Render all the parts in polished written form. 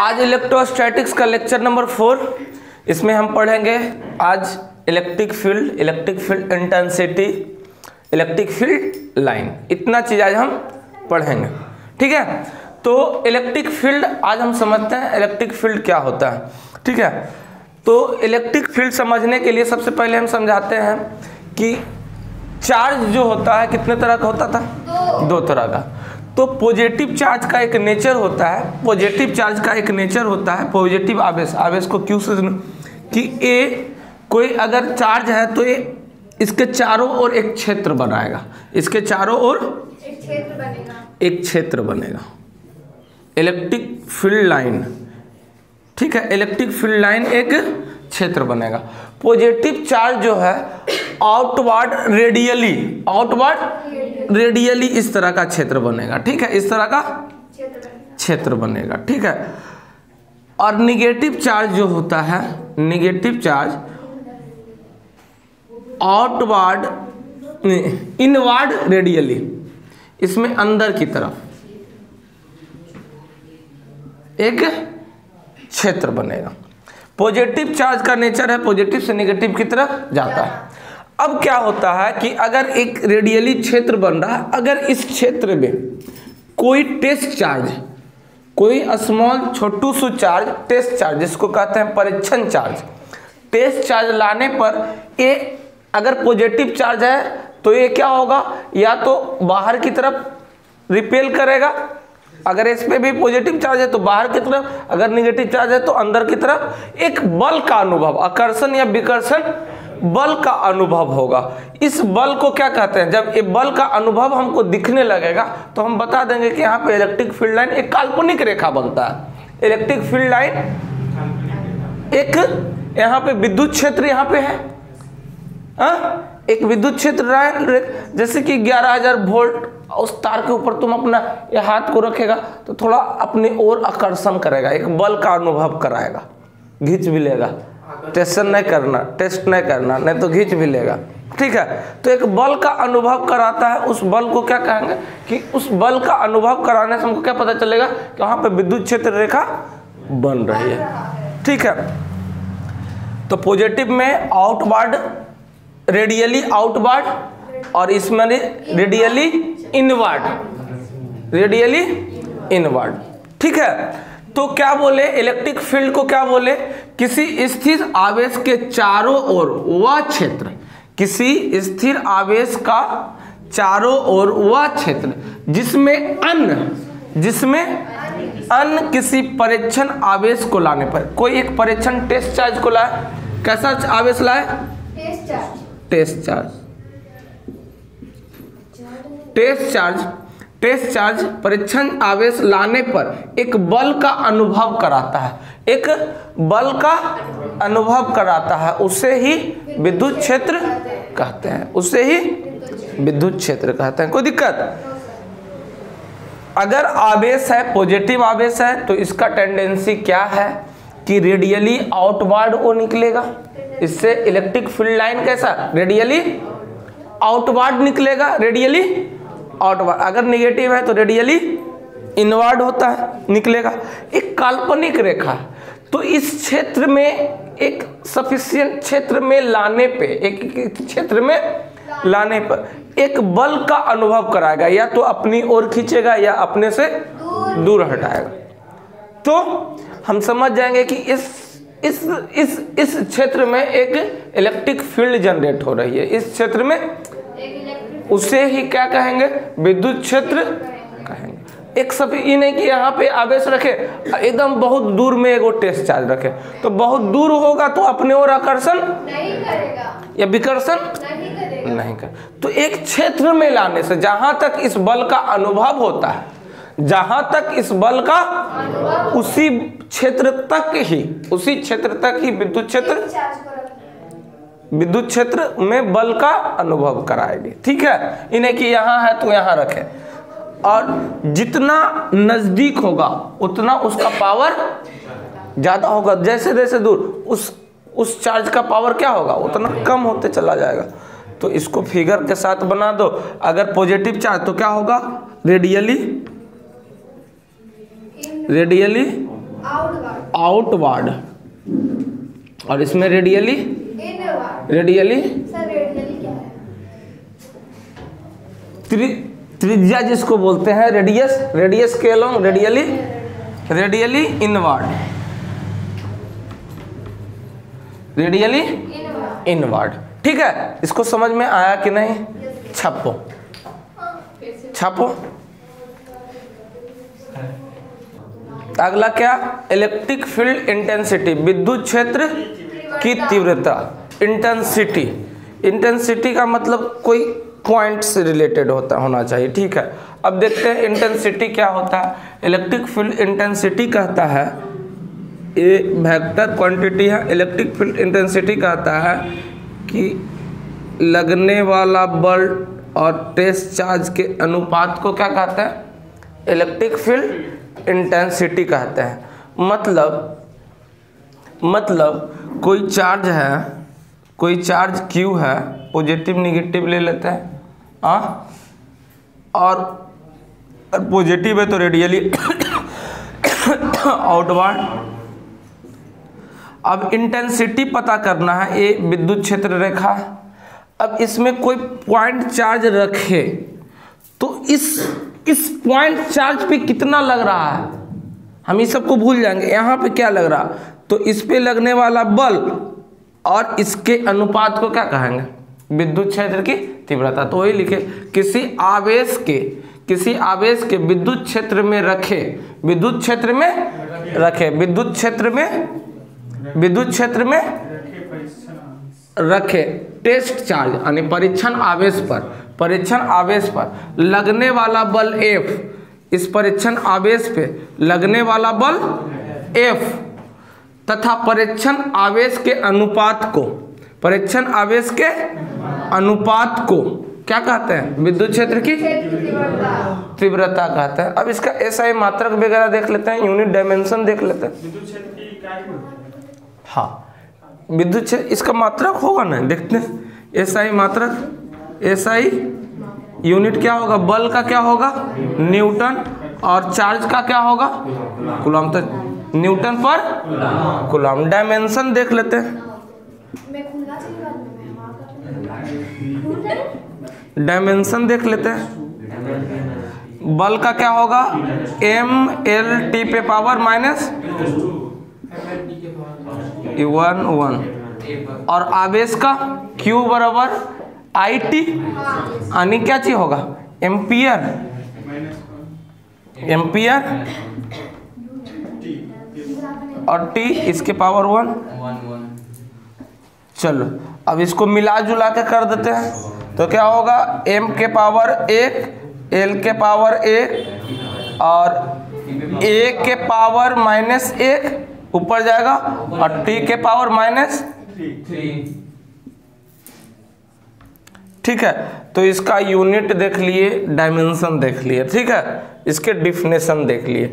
आज इलेक्ट्रोस्टैटिक्स का lecture number 4। इसमें हम पढ़ेंगे आज electric field intensity, electric field line, इतना चीज़ आज हम पढ़ेंगे। ठीक है, तो इलेक्ट्रिक फील्ड आज हम समझते हैं इलेक्ट्रिक फील्ड क्या होता है। ठीक है, तो इलेक्ट्रिक फील्ड समझने के लिए सबसे पहले हम समझाते हैं कि चार्ज जो होता है कितने तरह का होता था? दो तरह का। तो पॉजिटिव चार्ज का एक नेचर होता है, पॉजिटिव चार्ज का एक नेचर होता है पॉजिटिव आवेश। आवेश को क्यों से कि ए कोई अगर चार्ज है तो ये इसके चारों ओर एक क्षेत्र बनाएगा, इसके चारों ओर एक क्षेत्र बनेगा, इलेक्ट्रिक फील्ड लाइन। ठीक है, इलेक्ट्रिक फील्ड लाइन एक क्षेत्र बनेगा। पॉजिटिव चार्ज जो है आउटवर्ड रेडियली इस तरह का क्षेत्र बनेगा। ठीक है, इस तरह का क्षेत्र बनेगा। ठीक है, और निगेटिव चार्ज जो होता है, negative charge outward inward radially, इसमें अंदर की तरफ एक क्षेत्र बनेगा। पॉजिटिव चार्ज का नेचर है पॉजिटिव से नेगेटिव की तरफ जाता है। अब क्या होता है कि अगर एक रेडियली क्षेत्र बन रहा है, अगर इस क्षेत्र में कोई टेस्ट चार्ज, कोई स्मॉल छोटू सा चार्ज, टेस्ट चार्ज जिसको कहते हैं परीक्षण चार्ज, टेस्ट चार्ज लाने पर ये अगर पॉजिटिव चार्ज है तो ये क्या होगा, या तो बाहर की तरफ रिपेल करेगा, अगर इस पे भी पॉजिटिव चार्ज है तो बाहर की तरफ, अगर नेगेटिव चार्ज है तो अंदर की तरफ। एक बल का अनुभव, आकर्षण या विकर्षण बल का अनुभव होगा। इस बल को क्या कहते हैं? जब ये बल का अनुभव हमको दिखने लगेगा तो हम बता देंगे कि यहाँ पे इलेक्ट्रिक फील्ड लाइन एक काल्पनिक रेखा बनता है। इलेक्ट्रिक फील्ड लाइन एक, यहाँ पे विद्युत क्षेत्र यहाँ पे है, एक विद्युत क्षेत्र, जैसे कि 11,000 वोल्ट, उस तार के ऊपर तुम अपना ये हाथ को रखेगा तो थोड़ा अपनी ओर आकर्षण करेगा, एक बल का अनुभव कराएगा, खींच भी लेगा। टेस्ट नहीं करना नहीं तो खींच भी लेगा। ठीक है, तो एक बल का अनुभव कराता है। उस बल को क्या कहेंगे कि उस बल का अनुभव कराने से हमको क्या पता चलेगा कि वहां पे विद्युत क्षेत्र रेखा बन रही है। ठीक है, तो पॉजिटिव में आउटवर्ड रेडियली आउटवर्ड, और इसमें रेडियली इनवर्ड। ठीक है, तो क्या बोले इलेक्ट्रिक फील्ड को? क्या बोले? किसी स्थिर आवेश के चारों ओर वह क्षेत्र, किसी स्थिर आवेश का चारों ओर वह क्षेत्र जिसमें अन्य किसी परीक्षण आवेश को लाने पर, कोई एक परीक्षण टेस्ट चार्ज को लाए, कैसा आवेश लाए? टेस्ट चार्ज परीक्षण आवेश लाने पर एक बल का अनुभव कराता है, एक बल का अनुभव कराता है, उसे ही विद्युत क्षेत्र कहते हैं, उसे ही विद्युत क्षेत्र कहते हैं। कोई दिक्कत? अगर आवेश है, पॉजिटिव आवेश है, तो इसका टेंडेंसी क्या है कि रेडियली आउटवर्ड वो निकलेगा। इससे इलेक्ट्रिक फील्ड लाइन कैसा? रेडियली आउटवर्ड निकलेगा, रेडियली आउटवर्ड। अगर नेगेटिव है तो रेडियली इनवर्ड होता है, निकलेगा। एक काल्पनिक रेखा, तो इस क्षेत्र में एक सफिशिएंट क्षेत्र में लाने पे, एक क्षेत्र में लाने पर एक बल का अनुभव कराएगा, या तो अपनी ओर खींचेगा या अपने से दूर हटाएगा। तो हम समझ जाएंगे कि इस क्षेत्र में एक इलेक्ट्रिक फील्ड जनरेट हो रही है। इस क्षेत्र में उसे ही क्या कहेंगे? विद्युत क्षेत्र कहेंगे। एक सब ये नहीं कि यहाँ पे आवेश रखे, एकदम बहुत दूर में एक टेस्ट चार्ज रखे, तो बहुत दूर होगा तो अपने ओर आकर्षण नहीं करेगा या विकर्षण नहीं कर। तो एक क्षेत्र में लाने से जहां तक इस बल का अनुभव होता है, जहां तक इस बल का उसी क्षेत्र तक ही विद्युत क्षेत्र में बल का अनुभव कराएगी। ठीक है, इन्हें कि यहाँ है तो यहाँ रखें, और जितना नजदीक होगा उतना उसका पावर ज्यादा होगा, जैसे जैसे दूर उस चार्ज का पावर क्या होगा, उतना कम होते चला जाएगा। तो इसको फिगर के साथ बना दो। अगर पॉजिटिव चार्ज तो क्या होगा? रेडियली आउटवर्ड, और इसमें रेडियली रेडियली त्रिज्या जिसको बोलते हैं रेडियस, रेडियस के along radially inward, radially inward. ठीक है, इसको समझ में आया कि नहीं? छापो छापो। अगला क्या? इलेक्ट्रिक फील्ड इंटेंसिटी, विद्युत क्षेत्र की तीव्रता। इंटेंसिटी, इंटेंसिटी का मतलब कोई पॉइंट से रिलेटेड होना चाहिए। ठीक है, अब देखते हैं इंटेंसिटी क्या होता है। इलेक्ट्रिक फील्ड इंटेंसिटी कहता है, ये वेक्टर क्वांटिटी है। इलेक्ट्रिक फील्ड इंटेंसिटी कहता है कि लगने वाला बल और टेस्ट चार्ज के अनुपात को क्या कहते हैं? इलेक्ट्रिक फील्ड इंटेंसिटी कहते हैं। मतलब कोई चार्ज है, कोई चार्ज Q है, पॉजिटिव निगेटिव ले लेते हैं और पॉजिटिव है तो रेडियली आउटवर्ड। अब इंटेंसिटी पता करना है, ये विद्युत क्षेत्र रेखा है। अब इसमें कोई पॉइंट चार्ज रखे तो इस पॉइंट चार्ज पे कितना लग रहा है, हम इस सबको भूल जाएंगे। यहाँ पे क्या लग रहा, तो इस पे लगने वाला बल और इसके अनुपात को क्या कहेंगे? विद्युत क्षेत्र की तीव्रता। तो वही लिखे, किसी आवेश के विद्युत क्षेत्र में रखे, विद्युत क्षेत्र में रखे टेस्ट चार्ज यानी परीक्षण आवेश पर लगने वाला बल F, इस परीक्षण आवेश पे लगने वाला बल F तथा परीक्षण आवेश के अनुपात को क्या कहते हैं? विद्युत क्षेत्र की तीव्रता कहते हैं। अब इसका SI मात्रक वगैरह देख लेते हैं, यूनिट डायमेंशन देख लेते हैं। हाँ, विद्युत क्षेत्र इसका मात्रक होगा ना, देखते हैं। SI मात्रक, SI यूनिट क्या होगा? बल का क्या होगा? न्यूटन, और चार्ज का क्या होगा? कूलम। तो न्यूटन पर कूलम। डायमेंशन देख लेते हैं, डायमेंशन देख लेते हैं। बल का क्या होगा? MLT पे पावर माइनस 1 और आवेश का Q बराबर IT यानी क्या चीज होगा? एम्पियर और T इसके पावर 1। चलो अब इसको मिला जुला के कर देते हैं, तो क्या होगा? M के पावर 1, L के पावर 1 और A के पावर -1 ऊपर जाएगा और T के पावर -3। ठीक है, तो इसका यूनिट देख लिए, डायमेंशन देख लिए। ठीक है, इसके डिफिनेशन देख लिए।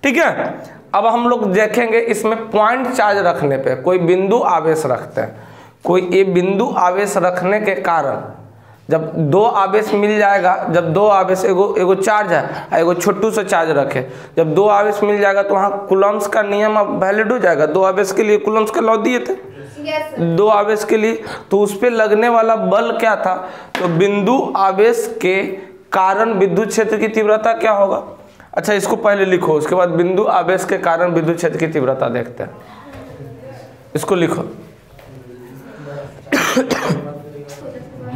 ठीक है, अब हम लोग देखेंगे इसमें पॉइंट चार्ज रखने पे कोई बिंदु आवेश रखते हैं। कोई ये बिंदु आवेश रखने के कारण जब दो आवेश मिल जाएगा, जब दो आवेश, एगो चार्ज है, एगो छोटू से चार्ज रखे, जब दो आवेश मिल जाएगा तो वहाँ कूलम्स का नियम अब वैलिड हो जाएगा। दो आवेश के लिए कूलम्स का लॉ दिए थे, दो आवेश के लिए, तो उस पर लगने वाला बल क्या था? तो बिंदु आवेश के कारण विद्युत क्षेत्र की तीव्रता क्या होगा? अच्छा, इसको पहले लिखो, उसके बाद बिंदु आवेश के कारण विद्युत क्षेत्र की तीव्रता देखते हैं। इसको लिखो।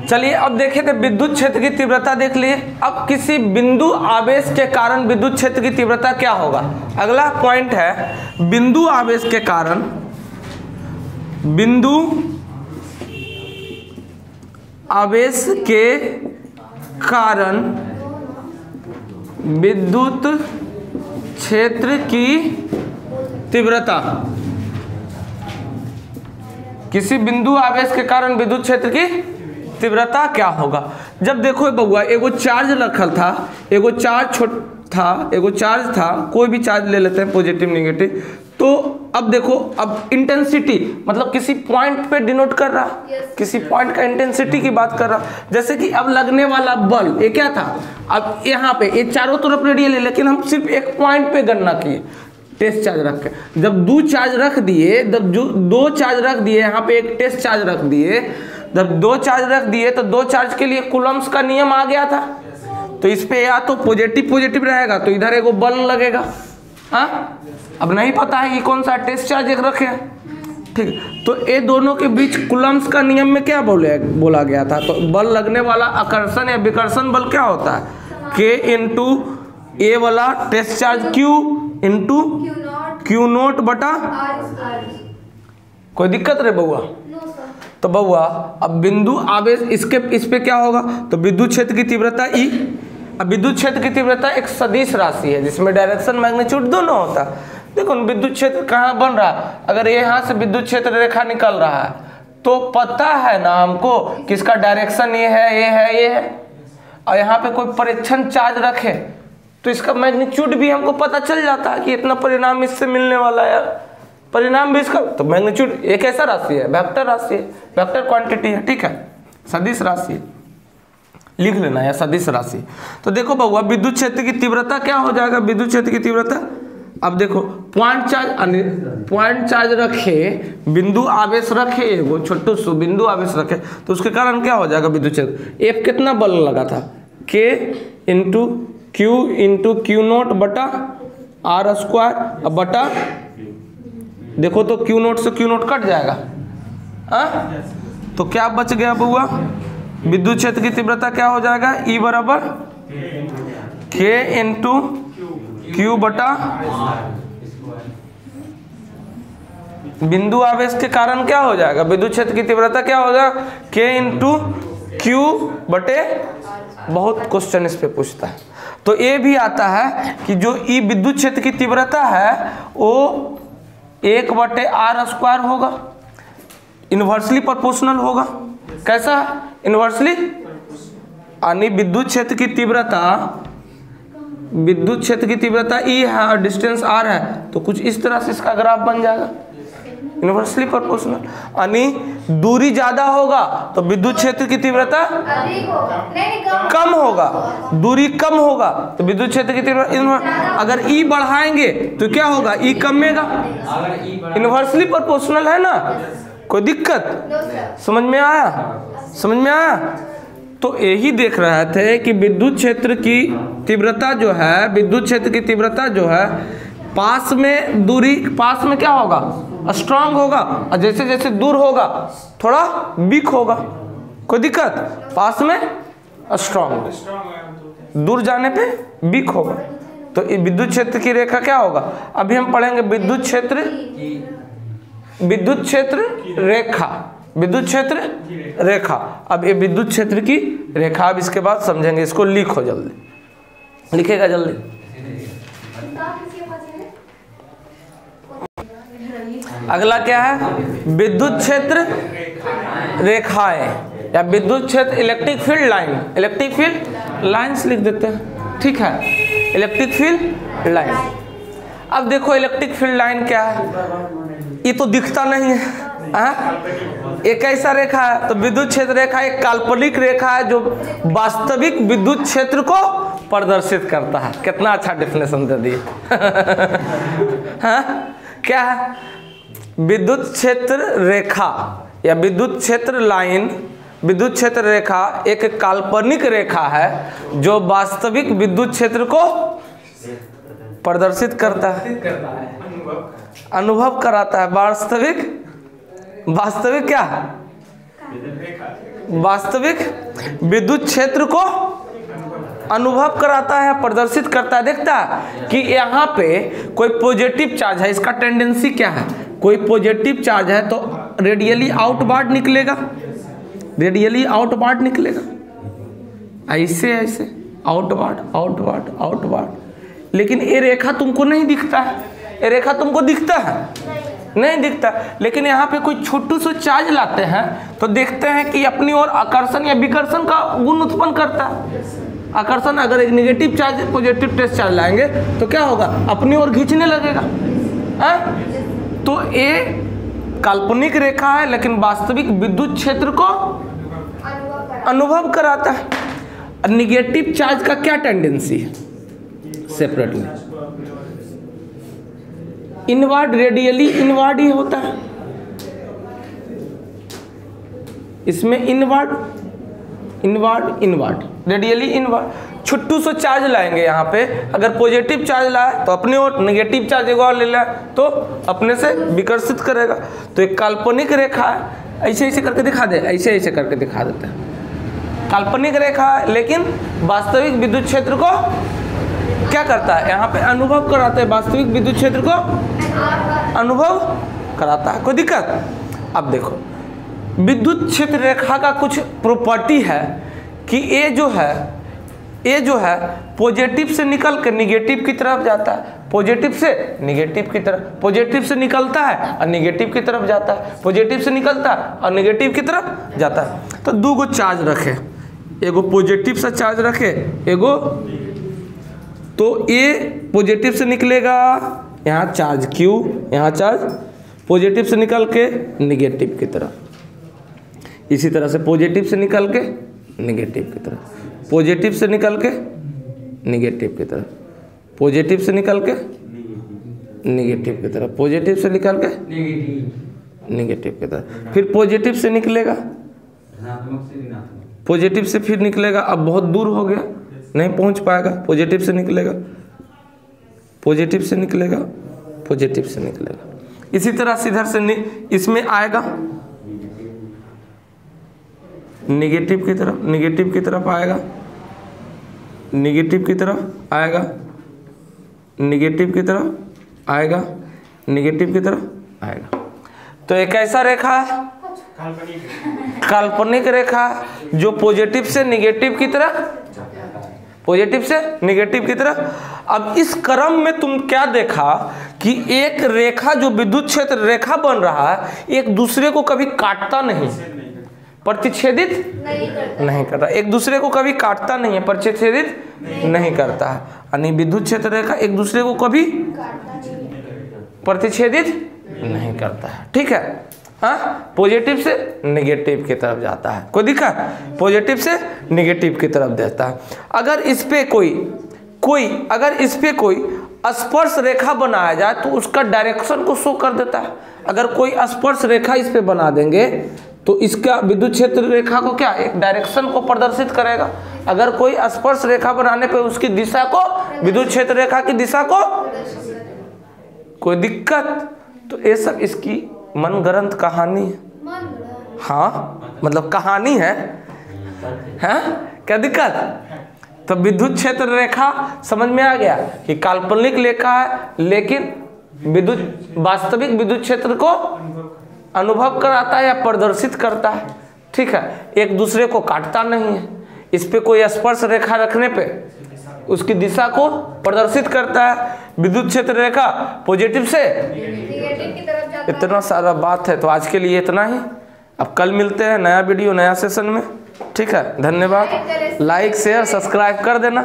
चलिए अब देखें तो विद्युत क्षेत्र की तीव्रता देख लिए। अब किसी बिंदु आवेश के कारण विद्युत क्षेत्र की तीव्रता क्या होगा? अगला पॉइंट है, बिंदु आवेश के कारण, बिंदु आवेश के कारण विद्युत क्षेत्र की तीव्रता। किसी बिंदु आवेश के कारण विद्युत क्षेत्र की तीव्रता क्या होगा? जब देखो बउआ, एगो चार्ज रखल था, एगो चार्ज एगो चार्ज था, कोई भी चार्ज ले लेते हैं, पॉजिटिव निगेटिव। तो अब देखो, अब इंटेंसिटी मतलब किसी पॉइंट पे डिनोट कर रहा, किसी पॉइंट का इंटेंसिटी की बात कर रहा। जैसे कि अब लगने वाला बल ये क्या था? अब यहाँ पे ये चारों तरफ रेडियल है, लेकिन हम सिर्फ एक पॉइंट पे गणना किए। टेस्ट चार्ज रख के, जब दो चार्ज रख दिए, जब जो दो चार्ज रख दिए, यहाँ पे एक टेस्ट चार्ज रख दिए, जब दो चार्ज रख दिए तो दो चार्ज के लिए कूलम्स का नियम आ गया था। तो इस पे या तो पॉजिटिव पॉजिटिव रहेगा तो इधर एगो बल लगेगा। हाँ, अब नहीं पता है कि कौन सा टेस्ट चार्ज एक रखे, ठीक। तो ये दोनों के बीच कूलम्स का नियम में क्या बोला गया था, तो बल लगने वाला आकर्षण या विकर्षण बल क्या होता है, K इंटू ए वाला test charge Q into Q naught बटा। कोई दिक्कत रे बउआ? तो बउआ अब बिंदु आवेश इस पे क्या होगा, तो विद्युत क्षेत्र की तीव्रता E। अब विद्युत क्षेत्र की तीव्रता एक सदिश राशि है जिसमें डायरेक्शन मैग्नीट्यूड दोनों होता है। देखो विद्युत क्षेत्र कहाँ बन रहा है, अगर यहाँ से विद्युत क्षेत्र रेखा निकल रहा है तो पता है ना हमको किसका डायरेक्शन ये है, ये है, ये है। और यहाँ पे कोई परीक्षण चार्ज रखे तो इसका मैग्नीट्यूड भी हमको पता चल जाता है कि इतना परिणाम इससे मिलने वाला है, परिणाम भी इसका। तो मैग्नीट्यूड एक ऐसा राशि है, वेक्टर राशि है, वेक्टर क्वांटिटी है, ठीक है, सदिश राशि है, लिख लेना या सदिश राशि। तो देखो बउआ विद्युत क्षेत्र की तीव्रता क्या हो जाएगा, विद्युत क्षेत्र की तीव्रता, अब देखो पॉइंट चार्ज रखे, बिंदु आवेश रखे, वो छोटू सु बिंदु आवेश रखे तो उसके कारण क्या हो जाएगा विद्युत क्षेत्र, F कितना बल लगा था, K इंटू क्यू नोट बटा R स्क्वायर बटा, देखो तो Q नोट से Q नोट कट जाएगा। तो क्या बच गया बउआ, विद्युत क्षेत्र की तीव्रता क्या हो जाएगा, E बराबर K इंटू Q बटा बिंदु आवेश के कारण क्या हो जाएगा, विद्युत क्षेत्र की तीव्रता क्या हो जाएगा, K इंटू Q बटे, बहुत क्वेश्चन इस पे पूछता है। तो ये भी आता है कि जो ई विद्युत क्षेत्र की तीव्रता है वो 1 बटे R स्क्वायर होगा, इन्वर्सली प्रोपोर्शनल होगा। कैसा, इन्वर्सली, यानी विद्युत क्षेत्र की तीव्रता E है और डिस्टेंस R है, तो कुछ इस तरह से इसका ग्राफ बन जाएगा, इन्वर्सली प्रोपोर्शनल। यानी दूरी ज्यादा होगा तो विद्युत क्षेत्र की तीव्रता कम होगा, दूरी कम होगा तो विद्युत क्षेत्र की तीव्रता, अगर E बढ़ाएंगे तो क्या होगा, E कमेगा, इन्वर्सली प्रोपोर्शनल है ना। कोई दिक्कत, समझ में आया, समझ में आया? तो यही देख रहे थे कि विद्युत क्षेत्र की तीव्रता जो है, विद्युत क्षेत्र की तीव्रता जो है पास में दूरी, पास में क्या होगा, स्ट्रांग होगा, और जैसे जैसे दूर होगा थोड़ा वीक होगा। कोई दिक्कत, पास में स्ट्रांग, दूर जाने पे वीक होगा। तो विद्युत क्षेत्र की रेखा क्या होगा, अभी हम पढ़ेंगे विद्युत क्षेत्र रेखा, विद्युत क्षेत्र रेखा। अब ये विद्युत क्षेत्र की रेखा, अब इसके बाद समझेंगे, इसको लिखो जल्दी, लिखेगा जल्दी। अगला क्या है, विद्युत क्षेत्र रेखाएं या विद्युत क्षेत्र electric field line, electric field lines लिख देते हैं, ठीक है, इलेक्ट्रिक फील्ड लाइन। अब देखो इलेक्ट्रिक फील्ड लाइन क्या है, ये तो दिखता नहीं है, एक ऐसा रेखा है। तो विद्युत क्षेत्र रेखा एक काल्पनिक रेखा है जो वास्तविक विद्युत क्षेत्र को प्रदर्शित करता है। कितना अच्छा डेफिनेशन दे दिए। हाँ, क्या है, विद्युत क्षेत्र रेखा या विद्युत क्षेत्र लाइन, विद्युत क्षेत्र रेखा एक काल्पनिक रेखा है जो वास्तविक विद्युत क्षेत्र को प्रदर्शित करता है, अनुभव कराता है। वास्तविक क्या है, वास्तविक विद्युत क्षेत्र को अनुभव कराता है, प्रदर्शित करता है। देखता है कि यहाँ पे कोई पॉजिटिव चार्ज है, इसका टेंडेंसी क्या है, कोई पॉजिटिव चार्ज है तो रेडियली आउटवार्ड निकलेगा, रेडियली आउटवार्ड निकलेगा, ऐसे ऐसे आउटवार्ड आउटवार्ड आउटवार्ड। लेकिन ये रेखा तुमको नहीं दिखता है, ये रेखा तुमको दिखता है, नहीं दिखता। लेकिन यहाँ पे कोई छोटू सा चार्ज लाते हैं तो देखते हैं कि अपनी ओर आकर्षण या विकर्षण का गुण उत्पन्न करता है। आकर्षण, अगर एक negative charge positive test charge लाएंगे तो क्या होगा, अपनी ओर खींचने लगेगा। तो ये काल्पनिक रेखा है लेकिन वास्तविक विद्युत क्षेत्र को अनुभव कराता है। नेगेटिव चार्ज का क्या टेंडेंसी है, सेपरेटली इनवर्ड, रेडियली इनवर्ड ही होता है। इसमें inward, inward, inward, radially inward. छुट्टू से चार्ज लाएंगे यहाँ पे, अगर पॉजिटिव चार्ज लाए तो अपने और, नेगेटिव चार्ज एक और ले लाए तो अपने से विकर्षित करेगा। तो एक काल्पनिक रेखा है, ऐसे ऐसे करके दिखा दे, ऐसे ऐसे करके दिखा देते हैं। काल्पनिक रेखा है लेकिन वास्तविक विद्युत क्षेत्र को क्या करता है, यहाँ पे अनुभव कराता है, वास्तविक विद्युत क्षेत्र को अनुभव कराता है। कोई दिक्कत? अब देखो विद्युत क्षेत्र रेखा का कुछ प्रॉपर्टी है कि ये जो है पॉजिटिव से निकल कर निगेटिव की तरफ जाता है, पॉजिटिव से निगेटिव की तरफ, पॉजिटिव से निकलता है और निगेटिव की तरफ जाता है, पॉजिटिव से निकलता है और निगेटिव की तरफ जाता है। तो दो गो चार्ज रखे, एगो पॉजिटिव से चार्ज रखे, एगो, तो ये पॉजिटिव से निकलेगा, यहाँ चार्ज Q, यहाँ चार्ज पॉजिटिव से निकल के निगेटिव की तरफ, इसी तरह से पॉजिटिव से निकल के निगेटिव की तरफ, पॉजिटिव से निकल के निगेटिव की तरफ, पॉजिटिव से निकल के निगेटिव की तरफ, पॉजिटिव से निकल के निगेटिव की तरफ, फिर पॉजिटिव से निकलेगा, पॉजिटिव से फिर निकलेगा, अब बहुत दूर हो गया नहीं पहुंच पाएगा, पॉजिटिव से निकलेगा, पॉजिटिव से निकलेगा, पॉजिटिव से निकलेगा, इसी तरह से इधर से इसमें आएगा निगेटिव की तरफ, निगेटिव की तरफ आएगा, निगेटिव की तरफ आएगा, निगेटिव की तरफ आएगा, निगेटिव की तरफ आएगा। तो एक ऐसा रेखा है काल्पनिक रेखा जो पॉजिटिव से निगेटिव की तरफ, पॉजिटिव से निगेटिव की तरफ। अब इस क्रम में तुम क्या देखा कि एक रेखा जो विद्युत क्षेत्र रेखा बन रहा है एक दूसरे को कभी काटता नहीं, प्रतिच्छेदित नहीं करता, एक दूसरे को कभी काटता नहीं है, प्रतिच्छेदित नहीं करता है, यानी विद्युत क्षेत्र रेखा एक दूसरे को कभी प्रतिच्छेदित नहीं करता है। ठीक है, हाँ, पॉजिटिव से नेगेटिव की तरफ जाता है। कोई दिक्कत? पॉजिटिव से नेगेटिव की तरफ देता है। अगर इस पे कोई स्पर्श रेखा बनाया जाए तो उसका डायरेक्शन को शो कर देता है। अगर कोई स्पर्श रेखा इस पे बना देंगे तो इसका विद्युत क्षेत्र रेखा को क्या, एक डायरेक्शन को प्रदर्शित करेगा। अगर कोई स्पर्श रेखा बनाने पे उसकी दिशा को, विद्युत क्षेत्र रेखा की दिशा को, कोई दिक्कत? तो ये सब इसकी मनगढ़ंत कहानी है। हाँ, मतलब कहानी है, हैं? क्या दिक्कत? तो विद्युत क्षेत्र रेखा समझ में आ गया कि काल्पनिक रेखा है लेकिन वास्तविक विद्युत क्षेत्र को अनुभव कराता है या प्रदर्शित करता है। ठीक है, एक दूसरे को काटता नहीं है। इस पे कोई स्पर्श रेखा रखने पे उसकी दिशा को प्रदर्शित करता है। विद्युत क्षेत्र रेखा पॉजिटिव से नेगेटिव की तरफ जाता है। इतना सारा बात है, तो आज के लिए इतना ही। अब कल मिलते हैं नया वीडियो नया सेशन में। ठीक है, धन्यवाद। लाइक शेयर सब्सक्राइब कर देना।